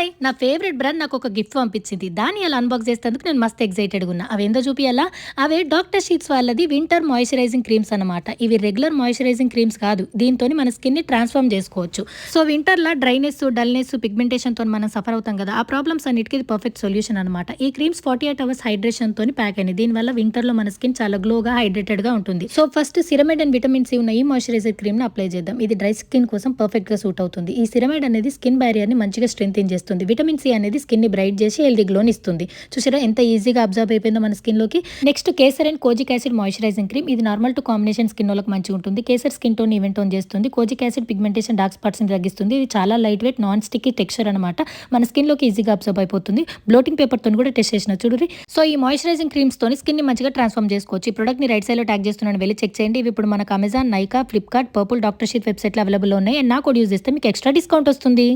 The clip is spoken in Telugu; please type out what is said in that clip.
హాయ్! నా ఫేవరెట్ బ్రాండ్ నాకొక గిఫ్ట్ పంపించింది. దాన్ని అలా అన్బాక్స్ చేసేందుకు నేను మస్త్ ఎక్సైటెడ్‌గా ఉన్నా. అవేందో చూపియాలా? అవే డాక్టర్ షీట్స్ వాళ్ళది వింటర్ మాయిశ్చరైజింగ్ క్రీమ్స్ అన్నమాట. ఇవి రెగ్యులర్ మాయిశ్చరైజింగ్ క్రీమ్స్ కాదు. దీంతోని మన స్కిన్‌ని ట్రాన్స్‌ఫార్మ్ చేసుకోవచ్చు. సో వింటర్‌ల డ్రైనెస్, డల్‌నెస్, పిగ్మెంటేషన్‌తోని మనం సఫర్ అవుతాం కదా! ఆ ప్రాబ్లమ్స్ అన్నిటికి ఇది పర్ఫెక్ట్ సొల్యూషన్ అన్నమాట. ఈ క్రీమ్స్ 48 అవర్స్ హైడ్రేషన్‌తోని ప్యాక్ అయినాయి. దీనివల్ల వింటర్‌లో మన స్కిన్ చాలా గ్లోగా, హైడ్రేటెడ్‌గా ఉంటుంది. So first ceramide and vitamin C ఉన్న ఈ మాయిశ్చరైజర్ క్రీమ్‌ని అప్లై చేద్దాం. ఇది డ్రై స్కిన్ కోసం పర్ఫెక్ట్‌గా సూట్ అవుతుంది. ఈ సిరమైడ్ అనేది స్కిన్ బ్యారియర్‌ని మంచిగా స్ట్రెంథెన్ చేస్తుంది. విటమిన్ సి అనేది స్కిన్ ని బ్రైట్ చేసి హెల్దీ గ్లోని ఇస్తుంది. చూసారా ఎంత ఈజీగా అబ్జర్వ్ అయిపోయిందో మన స్కిన్ లోకి. Next kesar and kojic acid moisturising cream. ఇది నార్మల్ టు కాంబినేషన్ స్కిన్ వాళ్ళకి మంచిగా ఉంటుంది. Kesar skin tone even tone చేస్తుంది. Kojic acid pigmentation dark spots ని తగ్గిస్తుంది. ఇది చాలా light weight non sticky texture అనమాట. మన స్కిన్ లోకి ఈజీగా అబ్జర్వ్ అయిపోతుంది. బ్లోటింగ్ పేపర్ తోని కూడా టెస్ట్ చేసిన చూడండి. సో ఈ మాయిశ్చరైజింగ్ క్రీమ్స్ తోని స్కిన్ ని మంచిగా ట్రాన్స్ఫార్మ్ చేసుకోవచ్చు. ఈ ప్రొడక్ట్ ని రైట్ సైడ్ లో ట్యాగ్ చేస్తున్నాను, వెళ్ళి చెక్ చేయండి. ఇవి ఇప్పుడు మనకు Amazon, Nykaa, Flipkart, purple, doctor sheet website లో అవైలబుల్ ఉన్నాయి. అండ్ నా కోడ్ యూజ్ చేస్తే మీకు ఎక్స్ట్రా డిస్కౌంట్ వస్తుంది.